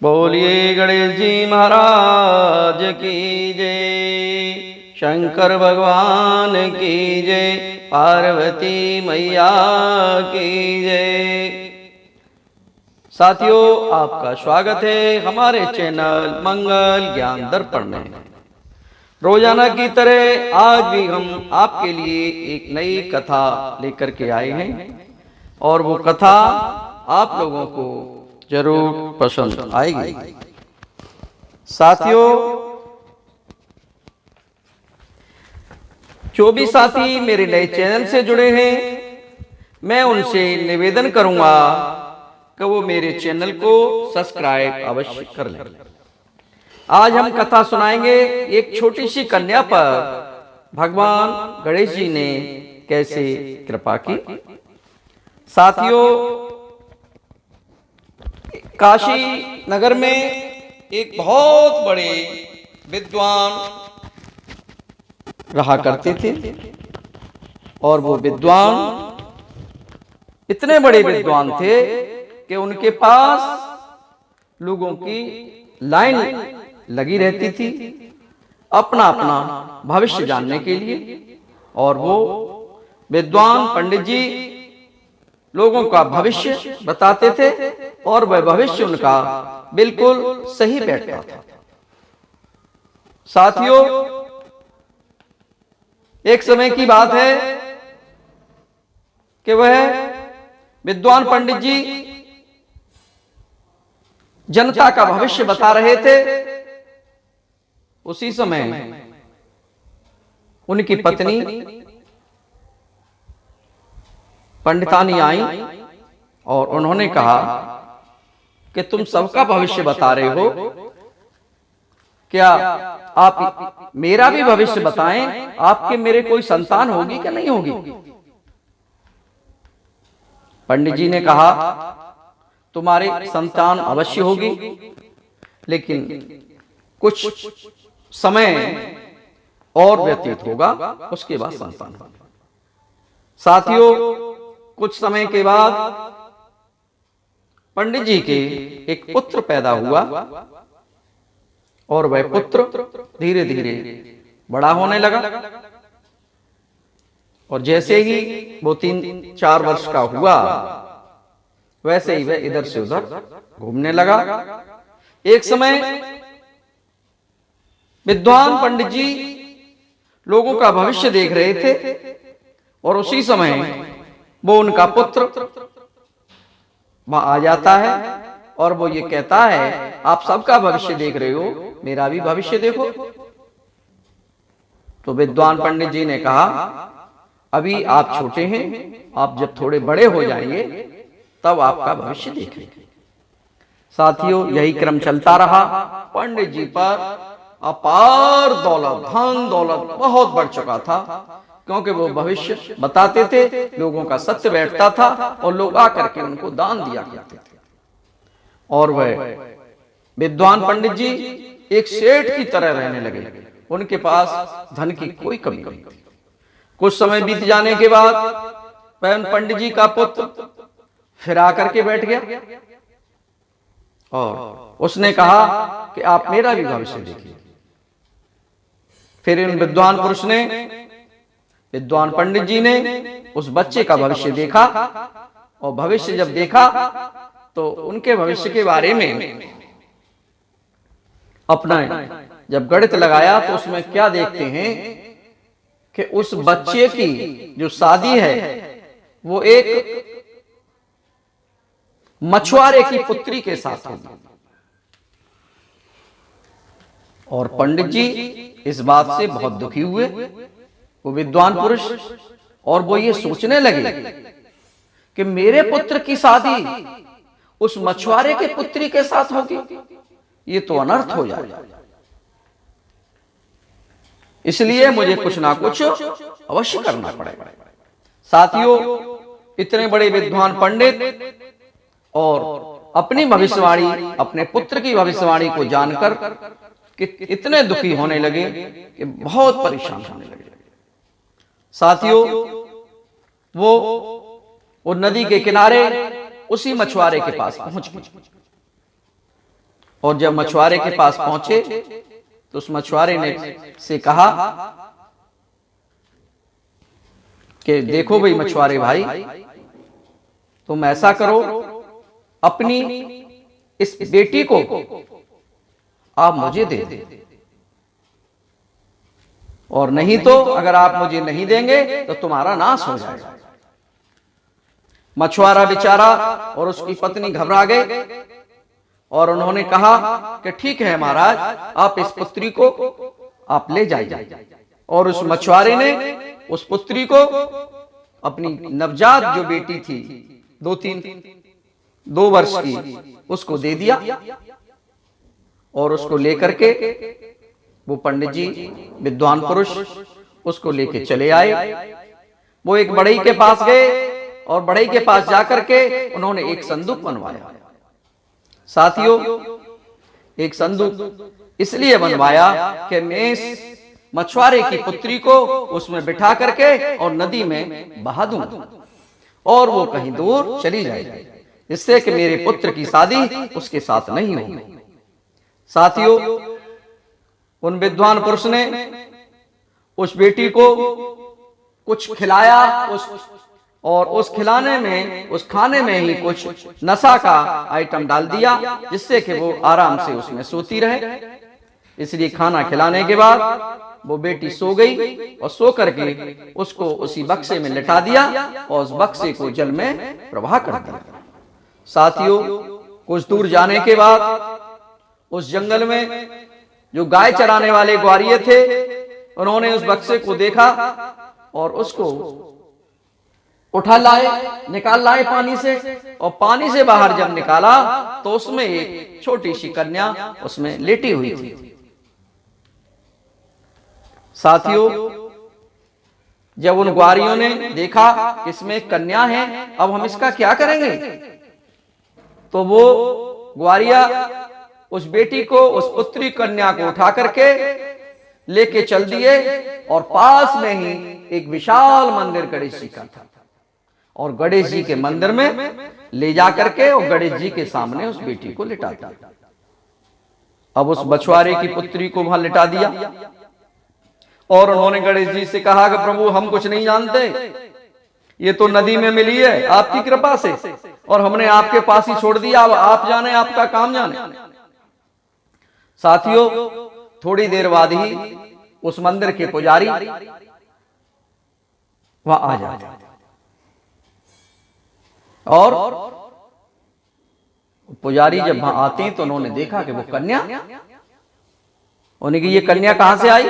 बोलिए गणेश जी महाराज की जय, शंकर भगवान की जय, पार्वती मैया की जय। साथियों, आपका स्वागत है हमारे चैनल मंगल ज्ञान दर्पण में। रोजाना की तरह आज भी हम आपके लिए एक नई कथा लेकर के आए हैं और वो कथा आप लोगों को जरूर पसंद आएगी। साथियों, जो भी साथी मेरे नए चैनल से जुड़े हैं, मैं उनसे निवेदन करूंगा कि वो मेरे चैनल को सब्सक्राइब अवश्य कर लें। आज हम कथा सुनाएंगे एक छोटी सी कन्या पर भगवान गणेश जी ने कैसे कृपा की। साथियों, काशी नगर में एक बहुत बड़े विद्वान रहा करते थे और वो विद्वान इतने बड़े विद्वान थे कि उनके पास लोगों की लाइन लगी रहती थी अपना अपना भविष्य जानने के लिए। और वो विद्वान पंडित जी लोगों का भविष्य बताते थे और वह भविष्य उनका बिल्कुल सही बैठता था। साथियों, एक समय की बात है कि वह विद्वान पंडित जी जनता का भविष्य बता रहे थे। उसी समय उनकी पत्नी पंडितानी आई और उन्होंने कहा कि तुम सबका भविष्य बता रहे हो, क्या आप मेरा भी भविष्य बताएं, आपके मेरे कोई संतान होगी कि नहीं होगी। पंडित जी ने कहा, तुम्हारे संतान अवश्य होगी, लेकिन कुछ समय और व्यतीत होगा, उसके बाद संतान होगा। साथियों, कुछ समय के बाद पंडित जी के एक पुत्र पैदा हुआ और वह पुत्र धीरे धीरे बड़ा होने लगा और जैसे ही वो 3-4 वर्ष का हुआ वैसे ही वह इधर से उधर घूमने लगा। एक समय विद्वान पंडित जी लोगों का भविष्य देख रहे थे और उसी समय वो उनका पुत्र वहां आ जाता है और वो ये कहता है, आप सबका भविष्य देख रहे हो, मेरा भी भविष्य देखो। तो विद्वान पंडित जी ने कहा, अभी आप छोटे हैं, आप जब थोड़े बड़े हो जाएंगे तब आपका भविष्य देखेंगे। साथियों, यही क्रम चलता रहा। पंडित जी पर अपार दौलत, धन दौलत बहुत बढ़ चुका था, क्योंकि वो भविष्य बताते थे, लोगों का सत्य बैठता था और लोग आकर के उनको दान दिया करते थे। और वह विद्वान पंडित जी एक सेठ की तरह रहने लगे, उनके पास धन की कोई कमी नहीं थी। कुछ समय बीत जाने के बाद वह पंडित जी का पुत्र फिर आकर के बैठ गया और उसने कहा कि आप मेरा भी भविष्य देखिए। फिर इन विद्वान पुरुष ने, विद्वान पंडित जी ने उस बच्चे का भविष्य देखा और भविष्य जब देखा तो उनके भविष्य के बारे में अपना जब गणित लगाया तो उसमें क्या देखते हैं कि उस बच्चे की जो शादी है वो एक मछुआरे की पुत्री के साथ होगी। और पंडित जी इस बात से बहुत दुखी हुए, वो विद्वान पुरुष, और वो ये सोचने लगे कि मेरे पुत्र की शादी उस मछुआरे के पुत्री के साथ होगी, ये तो अनर्थ हो जाएगा, इसलिए मुझे कुछ ना कुछ अवश्य करना पड़ेगा। साथियों, इतने बड़े विद्वान पंडित और अपनी भविष्यवाणी, अपने पुत्र की भविष्यवाणी को जानकर कि इतने दुखी होने लगे कि बहुत परेशान होने लगे। साथियों, वो नदी के किनारे उसी मछुआरे के पास पहुंच गए और जब मछुआरे के पास पहुंचे तो उस मछुआरे ने से कहा कि देखो भाई मछुआरे भाई, तुम ऐसा करो, अपनी इस बेटी को आप मुझे दे दो, और नहीं तो अगर आप मुझे नहीं देंगे तो तुम्हारा नाश हो जाएगा। मछुआरा बेचारा और उसकी पत्नी घबरा गए और उन्होंने कहा कि ठीक है महाराज, आप इस पुत्री को आप ले जाइए। और उस मछुआरे ने उस पुत्री को, अपनी नवजात जो बेटी थी 2 वर्ष की, उसको दे दिया। और उसको लेकर के वो पंडित जी, विद्वान पुरुष, उसको लेके चले आए। वो एक बढ़ई के पास गए और बढ़ई के पास जाकर के उन्होंने एक संदूक बनवाया। साथियों, एक संदूक इसलिए बनवाया कि मैं इस मछुआरे की पुत्री को उसमें बिठा करके और नदी में बहा दूंगा और वो कहीं दूर चली जाएगी, इससे कि मेरे पुत्र की शादी उसके साथ नहीं होगी। साथियों, उन विद्वान पुरुष ने उस बेटी को कुछ खिलाया, और उस खिलाने में, उस खाने में ही कुछ नशा का आइटम डाल दिया, जिससे कि वो आराम से उसमें सोती रहे। इसलिए खाना खिलाने के बाद वो बेटी सो गई और सो करके उसको उसी बक्से में लिटा दिया और उस बक्से को जल में प्रवाह कर दिया। साथियों, कुछ दूर जाने के बाद उस जंगल में जो गाय चराने वाले ग्वारिये थे, उन्होंने उस बक्से को देखा और उसको उठा लाए, निकाल लाए पानी से, और पानी से बाहर जब निकाला तो उसमें एक छोटी सी कन्या उसमें लेटी हुई थी। साथियों, जब उन ग्वारियों ने देखा कि इसमें कन्या है, अब हम इसका क्या करेंगे, तो वो ग्वारिया उस बेटी को, उस पुत्री कन्या को उठा करके लेके चल दिए और पास में ही एक विशाल मंदिर गणेश जी का था, और गणेश जी के मंदिर में ले जा करके और गणेश जी के सामने उस बेटी को लिटा दिया। अब उस मछुआरे की पुत्री को वहां लिटा दिया और उन्होंने गणेश जी से कहा कि प्रभु, हम कुछ नहीं जानते, ये तो नदी में मिली है आपकी कृपा से, और हमने आपके पास ही छोड़ दिया, अब आप जाने, आपका काम जाने। साथियों, थोड़ी देर बाद ही उस मंदिर के पुजारी वहां आ जाते और पुजारी जब वहां आते हैं तो उन्होंने देखा कि वो कन्या, उन्हें कि ये कन्या कहां से आई,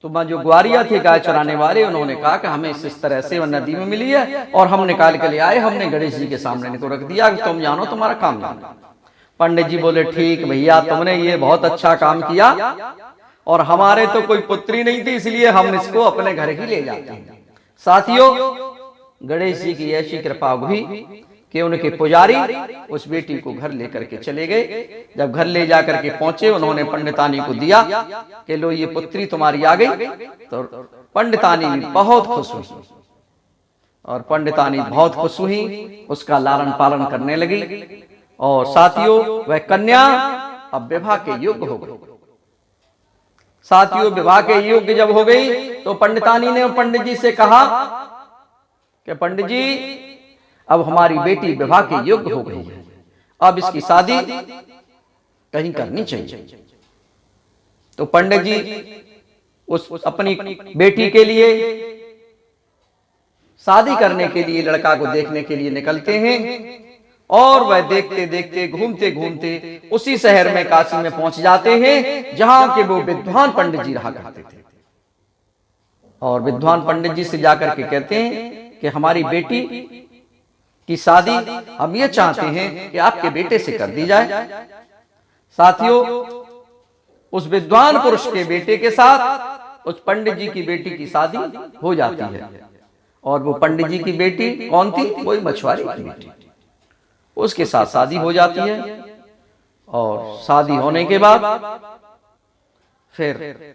तो वहां जो ग्वारिया थे गाय चराने वाले, उन्होंने कहा कि हमें इस तरह से नदी में मिली है और हम निकाल के ले आए, हमने गणेश जी के सामने इनको रख दिया कि तुम जानो, तुम्हारा काम जानो। पंडित जी बोले, ठीक भैया, तुमने ये बहुत अच्छा काम किया, और हमारे तो कोई पुत्री नहीं थी, इसलिए हम इसको अपने घर ही ले जाते हैं। साथियों, गणेश जी की ऐसी कृपा हुई कि उनके पुजारी उस बेटी को घर लेकर के चले गए। जब घर ले जाकर के पहुंचे, उन्होंने पंडितानी को दिया कि लो, ये पुत्री तुम्हारी आ गई। तो पंडितानी बहुत खुश हुई और पंडितानी बहुत खुश हुई, उसका लालन पालन करने लगी। और साथियों, वह कन्या अब विवाह के योग्य हो गई। साथियों, विवाह के योग्य जब हो गई तो पंडितानी ने पंडित जी से कहा कि पंडित जी, अब हमारी बेटी विवाह के योग्य हो गई है, अब इसकी शादी कहीं करनी चाहिए। तो पंडित जी उस अपनी बेटी के लिए शादी करने के लिए लड़का को देखने के लिए निकलते हैं, और वह देखते देखते, घूमते घूमते उसी शहर में, काशी में पहुंच जाते हैं जहां के वो विद्वान पंडित जी रहा करते थे। और विद्वान पंडित जी से जाकर के कहते हैं कि हमारी बेटी की शादी हम ये चाहते हैं कि आपके बेटे से कर दी जाए। साथियों, उस विद्वान पुरुष के बेटे के साथ उस पंडित जी की बेटी की शादी हो जाती है। और वो पंडित जी की बेटी कौन थी? वही मछुआरे की बेटी, उसके साथ शादी हो जाती है। और शादी होने के बाद फिर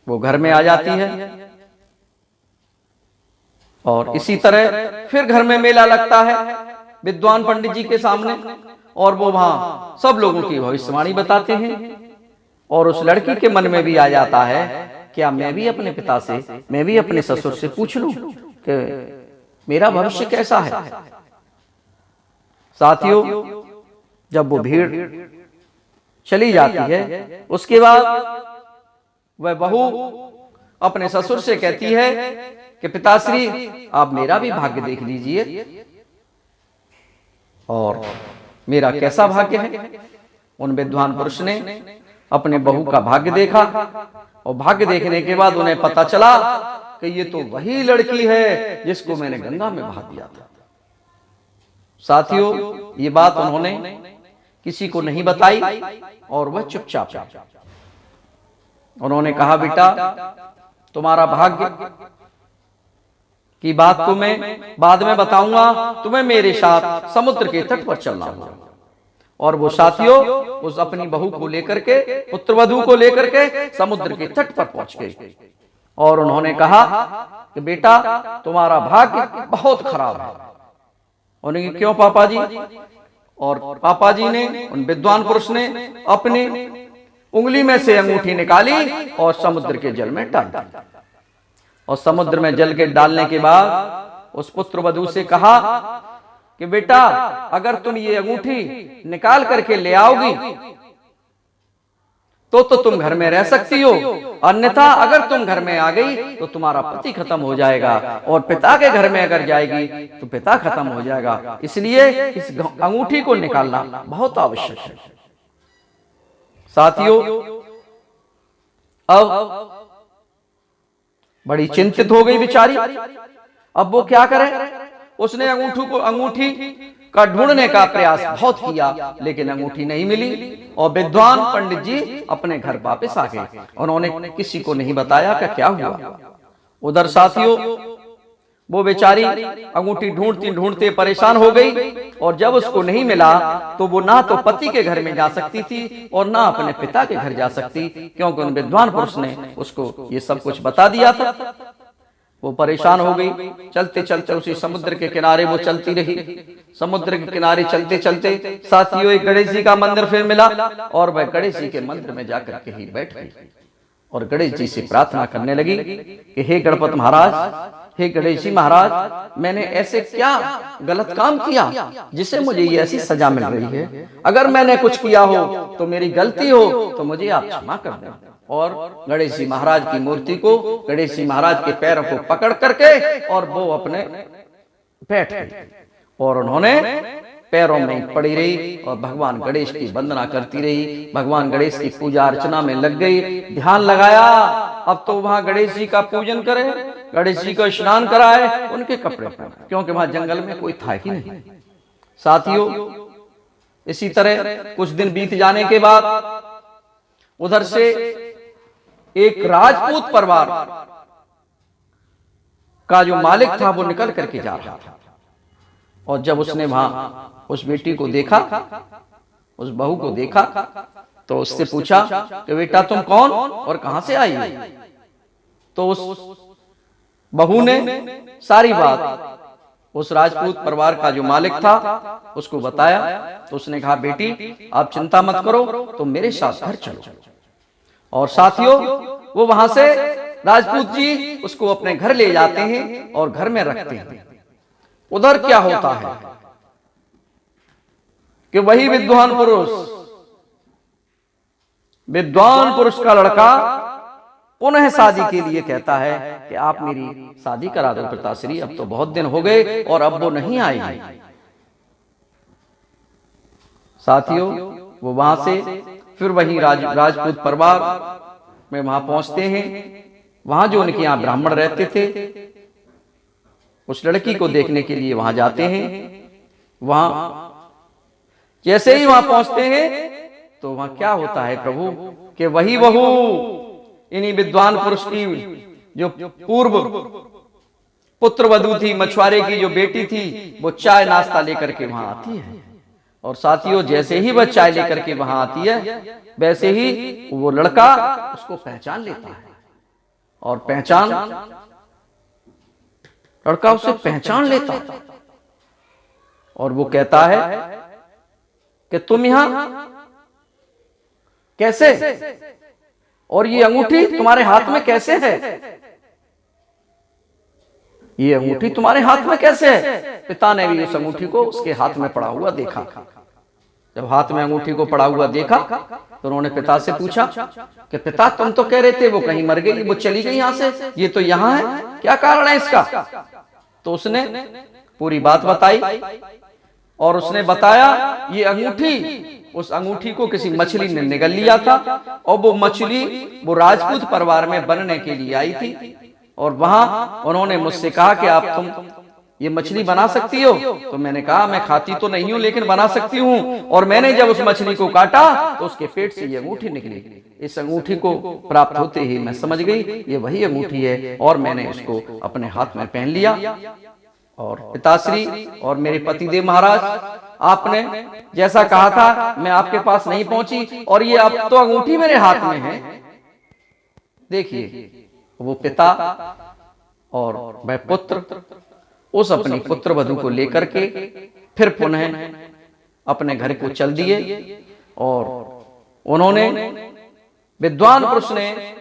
वो घर में आ जाती है, और इसी तरह फिर घर में मेला लगता है विद्वान पंडित जी के सामने, और वो वहां सब लोगों की भविष्यवाणी बताते हैं। और उस लड़की के मन में भी आ जाता है, क्या मैं भी अपने पिता से, मैं भी अपने ससुर से पूछ लूं कि मेरा भविष्य कैसा है। साथियों, जब वो भीड़ चली जाती है, उसके बाद वह बहू अपने ससुर से कहती है कि पिताश्री, आप मेरा भी भाग्य देख लीजिए, और मेरा कैसा भाग्य है। उन विद्वान पुरुष ने अपने बहू का भाग्य देखा, और भाग्य देखने के बाद उन्हें पता चला कि ये तो वही लड़की है जिसको मैंने गंगा में बहा दिया था। साथियों, ये बात उन्होंने किसी को नहीं बताई और वह चुपचाप रहे। उन्होंने कहा, बेटा, तुम्हारा भाग्य की बात तो मैं बाद में बताऊंगा, तुम्हें मेरे साथ समुद्र के तट पर चलना होगा। और वो साथियों उस अपनी बहू को लेकर के, पुत्रवधू को लेकर के समुद्र के तट पर पहुंच गए। और उन्होंने कहा कि बेटा, तुम्हारा भाग्य बहुत खराब है। उन्होंने, क्यों पापा जी? और पापा जी ने, उन विद्वान पुरुष ने अपनी उंगली में से अंगूठी निकाली और समुद्र के जल में डाल दी। और समुद्र में जल के डालने के बाद उस पुत्रवधू से कहा कि बेटा, अगर तुम ये अंगूठी निकाल करके ले आओगी तो तुम घर में रह सकती हो, अन्यथा अगर तुम घर में आ गई तो तुम्हारा पति खत्म हो जाएगा, और पिता के घर में अगर जाएगी तो पिता खत्म हो जाएगा। इसलिए इस अंगूठी को निकालना बहुत आवश्यक है। साथियों, अब बड़ी चिंतित हो गई बेचारी। अब वो क्या करे? उसने अंगूठी का ढूंढने का प्रयास बहुत किया, लेकिन अंगूठी नहीं मिली। और विद्वान पंडित जी अपने घर वापस आ गए। उन्होंने किसी को नहीं बताया कि क्या हुआ। उधर साथियों, वो बेचारी अंगूठी ढूंढती ढूंढते परेशान हो गई, और जब उसको नहीं मिला तो वो ना तो पति के घर में जा सकती थी और ना अपने पिता के घर जा सकती, क्योंकि उन विद्वान पुरुष ने उसको ये सब कुछ बता दिया था। वो परेशान हो गई। चलते चलते उसी समुद्र के किनारे वो चलती रही। समुद्र के किनारे चलते चलते साथियों एक गणेश जी का मंदिर फिर मिला, और वह गणेश जी के मंदिर में जाकर के ही बैठ गई और गणेश जी से प्रार्थना करने लगी कि हे गणपति महाराज, हे गणेश जी महाराज, मैंने ऐसे क्या गलत काम किया जिससे मुझे ये ऐसी सजा मिल रही है? अगर मैंने कुछ किया हो तो मेरी गलती हो तो मुझे आप क्षमा कर दें। और गणेश जी महाराज की मूर्ति को, गणेश जी महाराज के पैरों को पकड़ करके और वो अपने बैठ गए, और उन्होंने पैरों में पड़ी रही और भगवान गणेश की वंदना करती रही। भगवान गणेश की पूजा अर्चना में लग गई, ध्यान लगाया। अब तो वहां गणेश जी का पूजन करे, गणेश जी को स्नान कराए, उनके कपड़े पहने, क्योंकि वहां जंगल में कोई था ही नहीं। साथियों, इसी तरह कुछ दिन बीत जाने के बाद उधर से एक राजपूत परिवार का जो मालिक था वो निकल करके जा रहा था। और जब उसने वहां उस बेटी को देखा, उस बहू को देखा, तो उससे पूछा कि बेटा तुम कौन और कहां से आई? तो उस बहू ने सारी बात उस राजपूत परिवार का जो मालिक था उसको बताया। तो उसने कहा, बेटी आप चिंता मत करो, तुम मेरे साथ घर चलो। और साथियों, वो वहां से राजपूत जी उसको अपने घर ले जाते हैं और घर में रखते हैं। उधर क्या होता है कि वही विद्वान पुरुष का लड़का पुनः शादी के लिए कहता है कि आप मेरी शादी करा दो पिताश्री, अब तो बहुत दिन हो गए और अब वो नहीं आएगी। साथियों, वो वहां से फिर वही राजपूत परिवार में वहां पहुंचते हैं। वहां जो उनके यहाँ ब्राह्मण रहते थे, उस लड़की को देखने के लिए वहां जाते हैं। वहां जैसे ही वहां पहुंचते हैं तो वहां क्या होता है प्रभु, कि वही बहू इन्हीं विद्वान पुरुष की जो पूर्व पुत्रवधू थी, मछुआरे की जो बेटी थी, वो चाय नाश्ता लेकर के वहां आती है। और साथियों, जैसे ही वह चाय लेकर के वहां आती है, वैसे ही वो लड़का उसको पहचान लेता है। और लड़का उसे पहचान लेता है और वो कहता है कि तुम यहां कैसे, और ये अंगूठी तुम्हारे हाथ में कैसे है, ये अंगूठी तुम्हारे हाथ में कैसे है। पिता ने भी उस अंगूठी को उसके हाथ में पड़ा हुआ देखा। जब हाथ में अंगूठी को पड़ा हुआ देखा तो उन्होंने पिता से पूछा कि पिता, तुम तो कह रहे थे वो कहीं मर गई, वो चली गई यहां से, ये तो यहां है, क्या कारण है इसका। तो उसने पूरी बात बताई और उसने बताया ये अंगूठी, उस अंगूठी को किसी मछली ने निगल लिया था और वो मछली वो राजपूत परिवार में बनने के लिए आई थी। और वहां उन्होंने मुझसे कहा कि आप तुम ये मछली बना सकती हो। तो मैंने कहा मैं खाती तो नहीं हूं लेकिन बना सकती हूं। और मैंने जब उस मछली को काटा तो उसके पेट से ये अंगूठी निकली। इस अंगूठी को प्राप्त होते ही मैं समझ गई ये वही अंगूठी है और मैंने उसको अपने हाथ में पहन लिया। और पिताश्री और मेरे पतिदेव महाराज, आपने जैसा कहा था मैं आपके पास नहीं पहुंची और ये अब तो अंगूठी मेरे हाथ में है। देखिए वो पिता और वह पुत्र उस अपनी पुत्र वधू को लेकर के फिर पुनः अपने घर को चल दिए। और उन्होंने, विद्वान पुरुष ने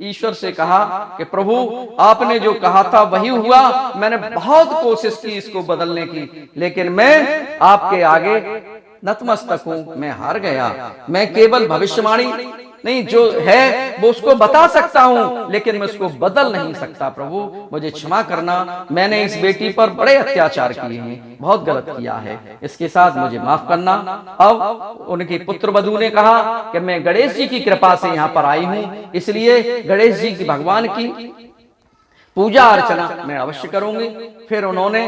ईश्वर से कहा कि प्रभु आपने जो कहा था वही हुआ, मैंने बहुत कोशिश की इसको बदलने की, लेकिन मैं आपके आगे नतमस्तक हूं, मैं हार गया। मैं केवल भविष्यवाणी नहीं जो है वो उसको बता सकता हूं लेकिन मैं उसको बदल नहीं सकता। प्रभु मुझे क्षमा करना, मैंने इस बेटी पर बड़े अत्याचार किए हैं, बहुत गलत किया है, इसके साथ मुझे माफ करना। अब उनकी पुत्र वधू ने कहा कि मैं गणेश जी की कृपा से यहाँ पर आई हूं, इसलिए गणेश जी की भगवान की पूजा अर्चना मैं अवश्य करूंगी। फिर उन्होंने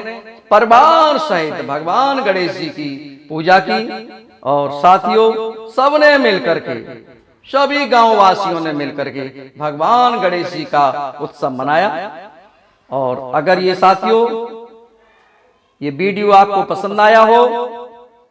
परिवार सहित भगवान गणेश जी की पूजा की और साथियों सबने मिलकर के, सभी गांव वासियों ने मिलकर के भगवान गणेश जी का उत्सव मनाया। और अगर ये साथियों ये वीडियो आपको पसंद आया हो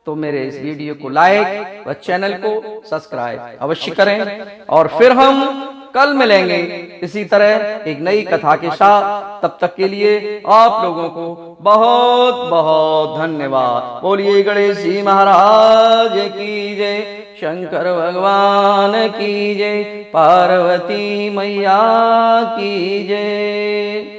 तो मेरे इस वीडियो को लाइक व चैनल को सब्सक्राइब अवश्य करें। और फिर हम कल मिलेंगे इसी तरह एक नई कथा के साथ। तब तक के लिए आप लोगों को बहुत बहुत धन्यवाद। बोलिए गणेश जी महाराज की जय, शंकर भगवान की जय, पार्वती मैया की जय।